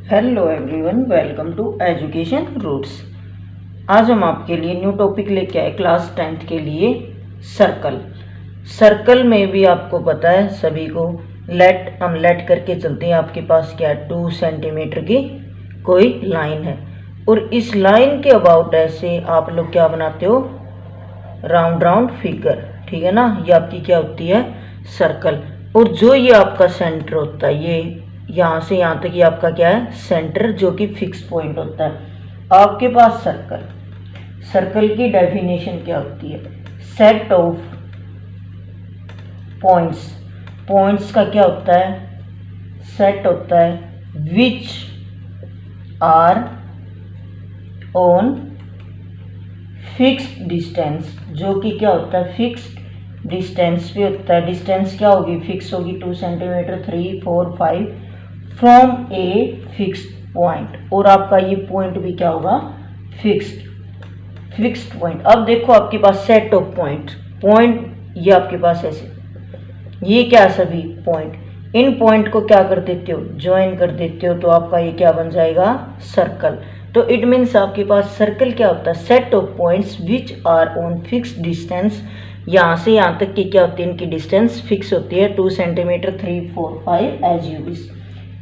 Hello everyone, welcome to education roots. आज हम आपके लिए न्यू टॉपिक लेके आए क्लास 10th के लिए सर्कल। सर्कल में भी आपको पता है सभी को हम लेट करके चलते हैं। आपके पास क्या है, 2 सेंटीमीटर की कोई लाइन है और इस लाइन के अबाउट ऐसे आप लोग क्या बनाते हो, राउंड फिगर, ठीक है ना। ये आपकी क्या होती है, सर्कल। और जो ये आपका सेंटर होता है, ये यहाँ से यहाँ तक ये आपका क्या है, सेंटर, जो कि फिक्स पॉइंट होता है। आपके पास सर्कल की डेफिनेशन क्या होती है, सेट ऑफ पॉइंट्स का क्या होता है, सेट होता है which are on fixed distance, जो कि क्या होता है, फिक्स्ड डिस्टेंस पे होता है। डिस्टेंस क्या होगी, फिक्स होगी, 2 centimetre, 3, 4, 5 from a fixed point. और आपका ये पॉइंट भी क्या होगा, फिक्स्ड पॉइंट। अब देखो आपके पास सेट ऑफ पॉइंट ये आपके पास ऐसे, ये क्या सभी पॉइंट, इन पॉइंट को क्या कर देते हो, ज्वाइन कर देते हो, तो आपका ये क्या बन जाएगा, सर्कल। तो इट मीन्स आपके पास सर्कल क्या होता है, set of points which are on fixed distance. यहाँ से यहाँ तक की क्या होती है, इनकी डिस्टेंस फिक्स होती है, 2 centimetre, 3, 4, 5 as you wish.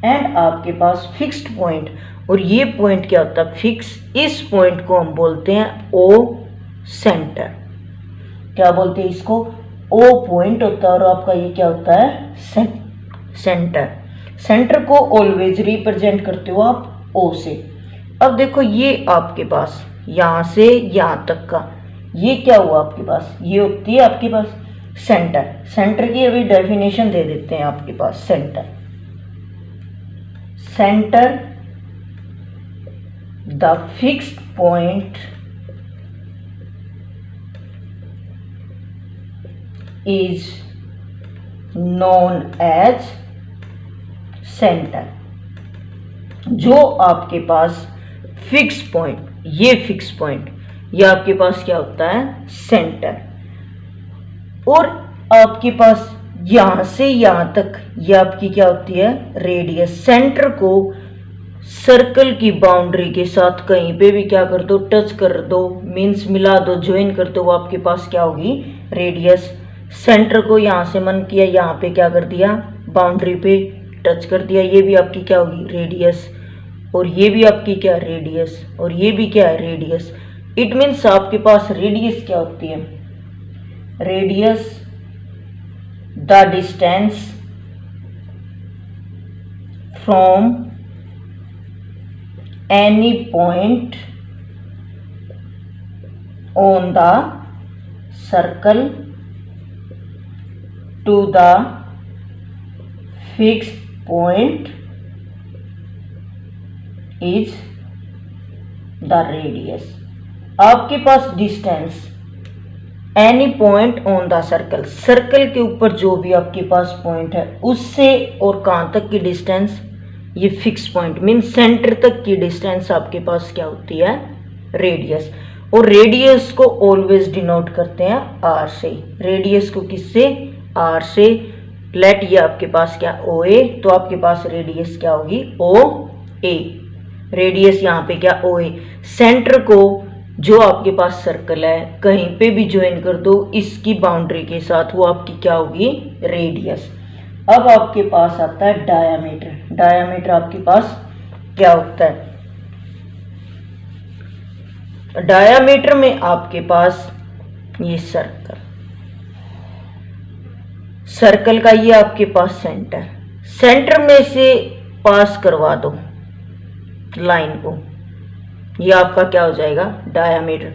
And आपके पास फिक्स्ड पॉइंट, और ये पॉइंट क्या होता है, फिक्स। इस पॉइंट को हम बोलते हैं ओ सेंटर। क्या बोलते हैं इसको, ओ पॉइंट होता है। और आपका ये क्या होता है, सेंटर को ऑलवेज रिप्रेजेंट करते हो आप ओ से। अब देखो ये आपके पास यहाँ से यहाँ तक का ये क्या हुआ आपके पास, ये होती है आपके पास सेंटर की अभी डेफिनेशन दे देते हैं आपके पास। Centre the fixed point is known as centre. जो आपके पास फिक्स पॉइंट, ये फिक्स पॉइंट, ये आपके पास क्या होता है, सेंटर। और आपके पास यहां से यहां तक ये आपकी क्या होती है, रेडियस। सेंटर को सर्कल की बाउंड्री के साथ कहीं पे भी क्या कर दो, टच कर दो, मीन्स मिला दो, ज्वाइन कर दो, वो आपके पास क्या होगी, रेडियस। सेंटर को यहां से मन किया, यहां पे क्या कर दिया, बाउंड्री पे टच कर दिया, ये भी आपकी क्या होगी, रेडियस। और ये भी आपकी क्या, रेडियस। और ये भी क्या है, रेडियस। इट मीन्स आपके पास रेडियस क्या होती है, radius the distance from any point on the circle to the fixed point is the radius. आपके पास distance any point on the circle के ऊपर जो भी आपके पास पॉइंट है उससे और कहाँ तक की डिस्टेंस, ये फिक्स पॉइंट मीन सेंटर तक की डिस्टेंस आपके पास क्या होती है, रेडियस। और रेडियस को ऑलवेज डिनोट करते हैं आर से। रेडियस को किससे, आर से। लेट ये आपके पास क्या, ओ ए, तो आपके पास रेडियस क्या होगी, ओ ए। रेडियस यहाँ पे क्या, ओ ए। सेंटर को जो आपके पास सर्कल है कहीं पे भी ज्वाइन कर दो इसकी बाउंड्री के साथ, वो आपकी क्या होगी, रेडियस। अब आपके पास आता है डायामीटर। डायामीटर आपके पास क्या होता है, डायामीटर में आपके पास ये सर्कल का ये आपके पास सेंटर में से पास करवा दो लाइन को, ये आपका क्या हो जाएगा, डायामीटर।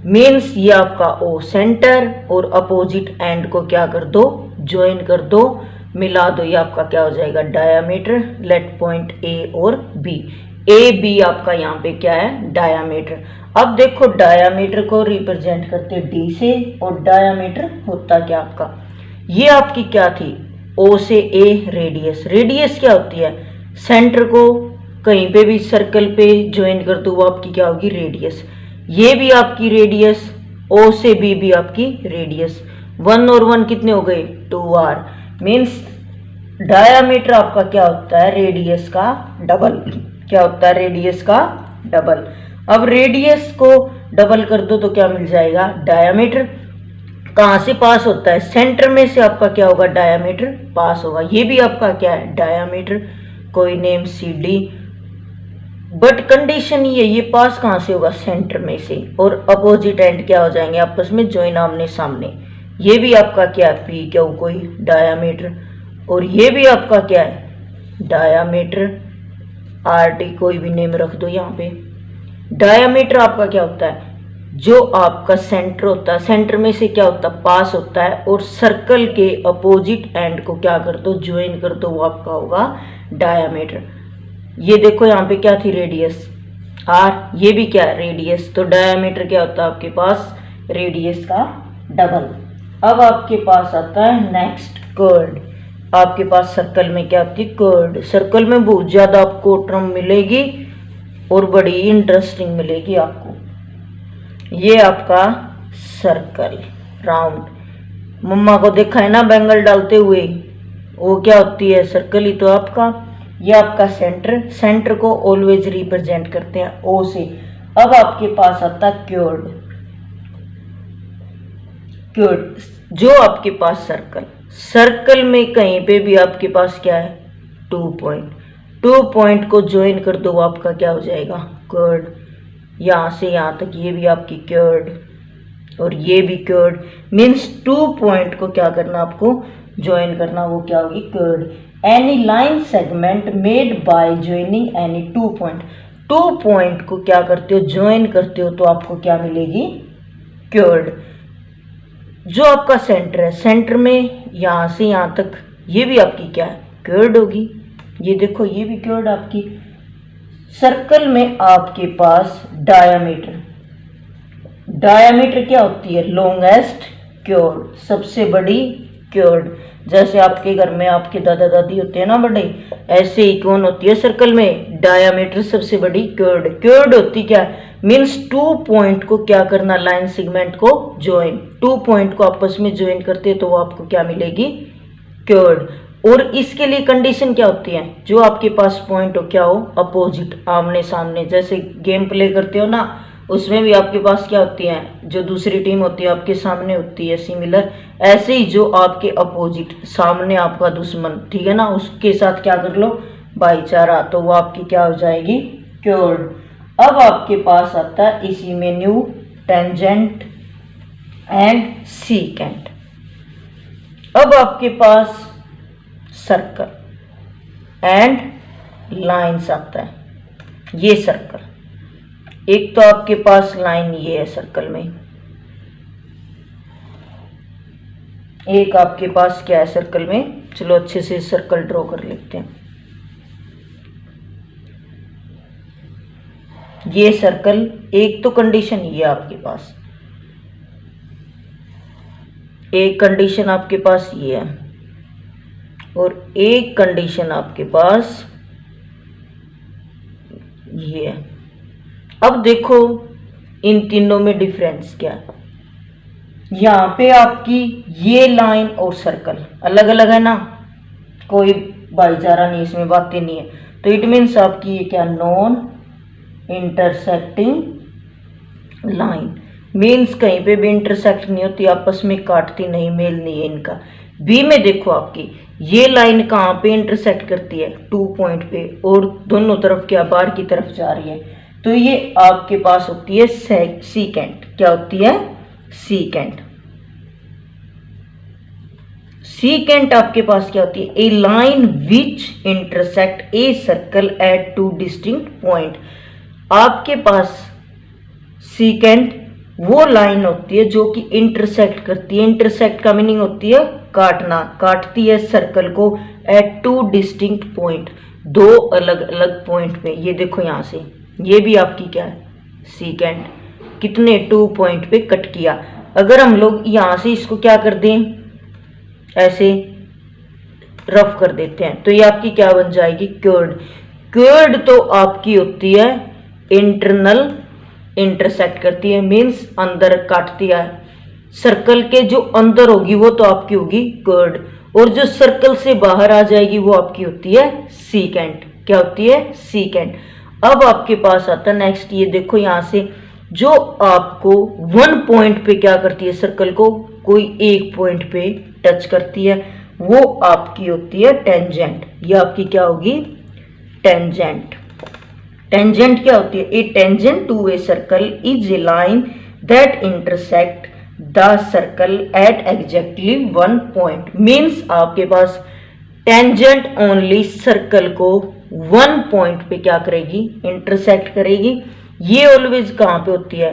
मीन्स ये आपका ओ सेंटर, और अपोजिट एंड को क्या कर दो, ज्वाइन कर दो, मिला दो, ये आपका क्या हो जाएगा, डायामीटर। लेट पॉइंट ए और बी, ए बी आपका यहाँ पे क्या है, डायामीटर। अब देखो डायामीटर को रिप्रेजेंट करते डी से, और डायामीटर होता क्या आपका, ये आपकी क्या थी, ओ से ए रेडियस। रेडियस क्या होती है, सेंटर को कहीं पे भी सर्कल पे ज्वाइन कर दो, वो आपकी क्या होगी, रेडियस। ये भी आपकी रेडियस, ओ से बी भी आपकी रेडियस। 1 और 1 कितने हो गए, 2r। मीन्स डायामीटर आपका क्या होता है, रेडियस का डबल। क्या होता है, रेडियस का डबल। अब रेडियस को डबल कर दो तो क्या मिल जाएगा, डायामीटर। कहाँ से पास होता है, सेंटर में से आपका क्या होगा, डायामीटर पास होगा। ये भी आपका क्या है, डायामीटर, कोई name C D. But condition ये पास कहाँ से होगा, सेंटर में से, और अपोजिट एंड क्या हो जाएंगे आपस में ज्वाइन, आमने सामने। ये भी आपका क्या है, पी क्यू कोई डायामीटर, और ये भी आपका क्या है, डायामीटर, आर टी कोई भी नेम रख दो यहाँ पे। डायामीटर आपका क्या होता है, जो आपका सेंटर होता है, सेंटर में से क्या होता है, पास होता है, और सर्कल के अपोजिट एंड को क्या कर दो, ज्वाइन कर दो, वो आपका होगा डायामीटर। ये देखो यहाँ पे क्या थी, रेडियस आर, ये भी क्या है, रेडियस। तो डायामीटर क्या होता है आपके पास, रेडियस का डबल। अब आपके पास आता है नेक्स्ट, कर्ड। आपके पास सर्कल में क्या आती है, कर्ड। सर्कल में बहुत ज्यादा आपको टर्म मिलेगी और बड़ी इंटरेस्टिंग मिलेगी आपको। ये आपका सर्कल, राउंड। मम्मा को देखा है ना बैंगल डालते हुए, वो क्या होती है, सर्कल ही तो आपका। ये आपका सेंटर, सेंटर को ऑलवेज रिप्रेजेंट करते हैं ओ से। अब आपके पास आता है क्यूर्ड। क्यूर्ड जो आपके पास सर्कल, सर्कल में कहीं पे भी आपके पास क्या है, 2 पॉइंट, 2 पॉइंट को ज्वाइन कर दो, आपका क्या हो जाएगा, कर्ड। यहाँ से यहाँ तक ये भी आपकी कर्ड और ये भी कर्ड, मीन्स 2 पॉइंट को क्या करना आपको, ज्वाइन करना, वो क्या होगी, chord. Any line segment made by joining any 2 point, 2 point को क्या करते हो, ज्वाइन करते हो, तो आपको क्या मिलेगी, कर्ड। जो आपका सेंटर है, सेंटर में यहाँ से यहाँ तक ये भी आपकी क्या है, कर्ड होगी। ये देखो ये भी कर्ड आपकी। सर्कल में आपके पास डायामीटर, डायामीटर क्या होती है, लॉन्गेस्ट कर्ड, सबसे बड़ी कर्ड। जैसे आपके घर में आपके दादा दादी होते हैं ना बड़े, ऐसे ही कौन होती है सर्कल में, डायामीटर, सबसे बड़ी कर्ड। कर्ड होती क्या है, मीन्स 2 पॉइंट को क्या करना, लाइन सेगमेंट को ज्वाइन, 2 पॉइंट को आपस में ज्वाइन करते हैं तो वो आपको क्या मिलेगी, कर्ड। और इसके लिए कंडीशन क्या होती है, जो आपके पास पॉइंट हो क्या हो, अपोजिट, आमने सामने। जैसे गेम प्ले करते हो ना, उसमें भी आपके पास क्या होती है, जो दूसरी टीम होती है आपके सामने होती है, सिमिलर। ऐसे ही जो आपके अपोजिट, सामने आपका दुश्मन, ठीक है ना, उसके साथ क्या कर लो, भाईचारा, तो वो आपकी क्या हो जाएगी, कर्ड। अब आपके पास आता है इसी में न्यू, टेंजेंट एंड सीकेंट। अब आपके पास सर्कल एंड लाइंस आता है। ये सर्कल, एक तो आपके पास लाइन ये है सर्कल में, एक आपके पास क्या है सर्कल में, चलो अच्छे से सर्कल ड्रॉ कर लेते हैं। ये सर्कल, एक तो कंडीशन ये आपके पास, एक कंडीशन आपके पास ये है, और एक कंडीशन आपके पास ये है। अब देखो इन तीनों में डिफरेंस क्या है। यहाँ पे आपकी ये लाइन और सर्कल अलग अलग है ना, कोई भाईचारा नहीं, इसमें बातें नहीं है। तो इट मीन्स आपकी ये क्या, नॉन इंटरसेक्टिंग लाइन, मीन्स कहीं पे भी इंटरसेक्ट नहीं होती, आपस में काटती नहीं, मेल नहीं है इनका। बी में देखो आपकी ये लाइन कहाँ पे इंटरसेक्ट करती है, 2 पॉइंट पे, और दोनों तरफ क्या, बाहर की तरफ जा रही है, तो ये आपके पास होती है सीकेंट। क्या होती है, सीकेंट। सीकेंट आपके पास क्या होती है, a line which intersect a circle at 2 distinct point. आपके पास सीकेंट वो लाइन होती है जो कि इंटरसेक्ट करती है, इंटरसेक्ट का मीनिंग होती है काटना, काटती है सर्कल को एट 2 डिस्टिंक्ट पॉइंट, 2 अलग अलग पॉइंट पे। ये देखो यहाँ से, ये भी आपकी क्या है, सीकेंट, कितने 2 पॉइंट पे कट किया। अगर हम लोग यहाँ से इसको क्या कर दें, ऐसे रफ कर देते हैं, तो ये आपकी क्या बन जाएगी, कर्ड। कर्ड तो आपकी होती है इंटरनल, इंटरसेक्ट करती है, मीन्स अंदर काटती है। सर्कल के जो अंदर होगी वो तो आपकी होगी कर्ड, और जो सर्कल से बाहर आ जाएगी वो आपकी होती है सीकेंट। क्या होती है, सीकेंट। अब आपके पास आता है नेक्स्ट, ये देखो यहाँ से जो आपको वन पॉइंट पे क्या करती है, सर्कल को कोई एक पॉइंट पे टच करती है, वो आपकी होती है टेंजेंट। ये आपकी क्या होगी, टेंजेंट। टेंजेंट क्या होती है, a tangent to a circle is a line that intersect the circle at exactly one point. Means आपके पास टेंजेंट ओनली सर्कल को वन पॉइंट पे क्या करेगी, इंटरसेक्ट करेगी। ये ऑलवेज कहाँ पे होती है,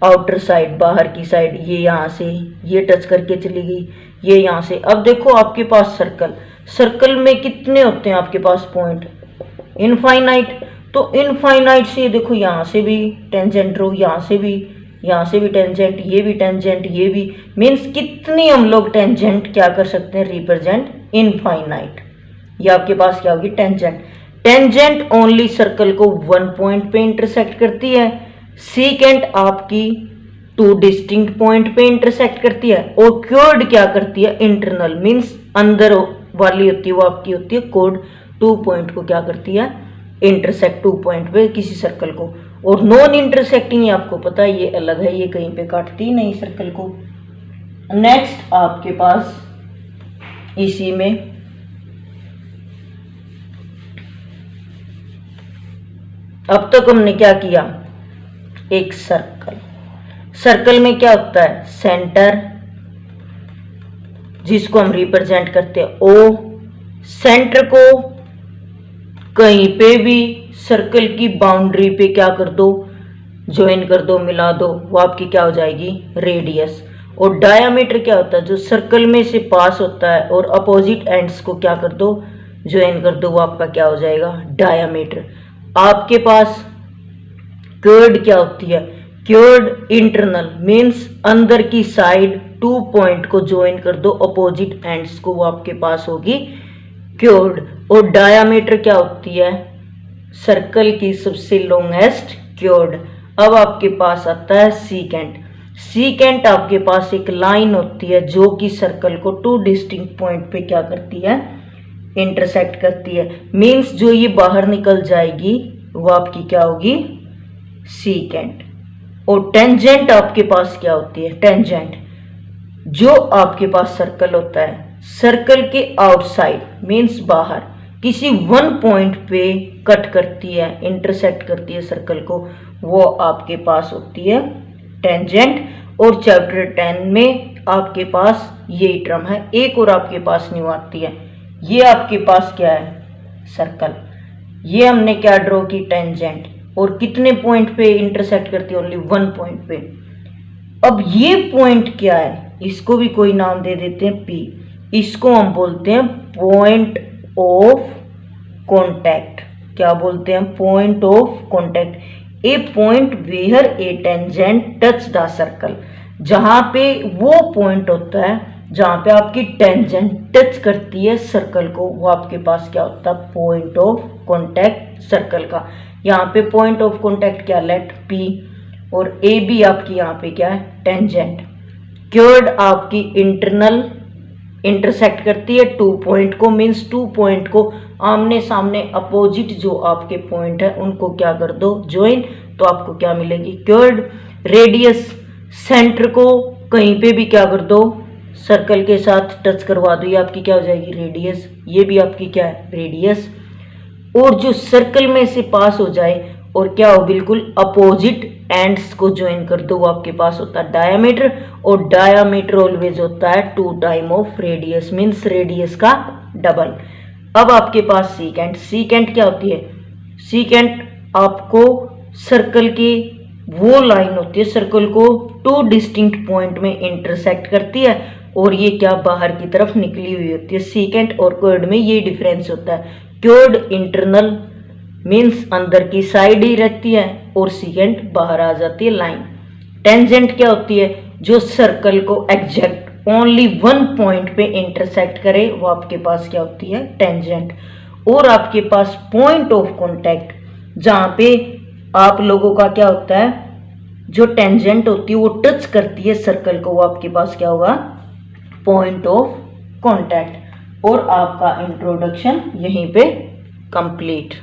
आउटर साइड, बाहर की साइड। ये यहाँ से ये टच करके चली गई, ये यहाँ से। अब देखो आपके पास सर्कल, सर्कल में कितने होते हैं आपके पास पॉइंट, इनफाइनाइट। तो इनफाइनाइट से देखो यहाँ से भी टेंजेंट ड्रॉ, यहाँ से भी टेंजेंट, ये भी टेंजेंट, ये भी। मीन्स कितनी हम लोग टेंजेंट क्या कर सकते हैं, रिप्रेजेंट, इनफाइनाइट। ये आपके पास क्या होगी, टेंजेंट। टेंजेंट ओनली सर्कल को वन पॉइंट पे इंटरसेक्ट करती है, सीकेंट आपकी टू डिस्टिंक्ट पॉइंट पे इंटरसेक्ट करती है, और क्योर्ड क्या करती है, इंटरनल। मीन्स अंदर वाली होती है वो आपकी होती है कोड, टू पॉइंट को क्या करती है, इंटरसेक्ट टू पॉइंट पे किसी सर्कल को। और नॉन इंटरसेक्टिंग आपको पता है ये अलग है, ये कहीं पे काटती नहीं सर्कल को। नेक्स्ट आपके पास इसी में अब तक हमने क्या किया, एक सर्कल, सर्कल में क्या होता है, सेंटर जिसको हम रिप्रेजेंट करते हैं ओ। सेंटर को कहीं पे भी सर्कल की बाउंड्री पे क्या कर दो, ज्वाइन कर दो, मिला दो, वो आपकी क्या हो जाएगी, रेडियस। और डायामीटर क्या होता है, जो सर्कल में से पास होता है और अपोजिट एंड्स को क्या कर दो, ज्वाइन कर दो, वो आपका क्या हो जाएगा, डायामीटर। आपके पास कर्ड क्या होती है, कर्ड इंटरनल, मीन्स अंदर की साइड टू पॉइंट को ज्वाइन कर दो अपोजिट एंड्स को, वो आपके पास होगी कर्ड। और डायामीटर क्या होती है, सर्कल की सबसे लॉन्गेस्ट कर्ड। अब आपके पास आता है सीकेंट। सीकेंट आपके पास एक लाइन होती है जो कि सर्कल को टू डिस्टिंक्ट पॉइंट पे क्या करती है, इंटरसेक्ट करती है। मीन्स जो ये बाहर निकल जाएगी वो आपकी क्या होगी, सीकेंट। और टेंजेंट आपके पास क्या होती है, टेंजेंट जो आपके पास सर्कल होता है, सर्कल के आउटसाइड मीन्स बाहर किसी वन पॉइंट पे कट करती है, इंटरसेक्ट करती है सर्कल को, वो आपके पास होती है टेंजेंट। और चैप्टर 10 में आपके पास यही टर्म है, एक और आपके पास न्यू आती है। ये आपके पास क्या है, सर्कल। ये हमने क्या ड्रॉ की, टेंजेंट। और कितने पॉइंट पे इंटरसेक्ट करती है, ओनली वन पॉइंट पे। अब ये पॉइंट क्या है, इसको भी कोई नाम दे देते हैं पी। इसको हम बोलते हैं पॉइंट ऑफ कांटेक्ट। क्या बोलते हैं, point of contact. A point where a tangent touch the circle, जहां पे वो पॉइंट होता है जहां पे आपकी टेंजेंट टच करती है सर्कल को, वो आपके पास क्या होता है, पॉइंट ऑफ कांटेक्ट सर्कल का। यहाँ पे पॉइंट ऑफ कांटेक्ट क्या, लेट पी। और ए भी आपकी यहाँ पे क्या है, टेंजेंट। कर्ड आपकी इंटरनल इंटरसेक्ट करती है टू पॉइंट को, मीन्स टू पॉइंट को आमने सामने अपोजिट जो आपके पॉइंट है उनको क्या कर दो, ज्वाइन, तो आपको क्या मिलेगी, कर्ड। रेडियस, सेंटर को कहीं पे भी क्या कर दो, सर्कल के साथ टच करवा दो, ये आपकी क्या हो जाएगी, रेडियस। ये भी आपकी क्या है, रेडियस। और जो सर्कल में से पास हो जाए और क्या हो, बिल्कुल अपोजिट एंड्स को ज्वाइन कर दो, वो आपके पास होता है डायामीटर। और डायामीटर ऑलवेज होता है two time of radius, means radius का डबल। अब आपके पास सीकेंट। सीकेंट क्या होती है, सीकेंट आपको सर्कल की वो लाइन होती है, सर्कल को टू डिस्टिंक्ट पॉइंट में इंटरसेक्ट करती है और ये क्या बाहर की तरफ निकली हुई होती है। सीकेंट और कर्ड में ये डिफरेंस होता है, कर्ड इंटरनल मीन्स अंदर की साइड ही रहती है और सीकेंट बाहर आ जाती है लाइन। टेंजेंट क्या होती है, जो सर्कल को एग्जैक्ट ओनली वन पॉइंट पे इंटरसेक्ट करे, वो आपके पास क्या होती है, टेंजेंट। और आपके पास पॉइंट ऑफ कांटेक्ट, जहाँ पे आप लोगों का क्या होता है, जो टेंजेंट होती है वो टच करती है सर्कल को, वो आपके पास क्या होगा, पॉइंट ऑफ कांटेक्ट। और आपका इंट्रोडक्शन यहीं पे कंप्लीट।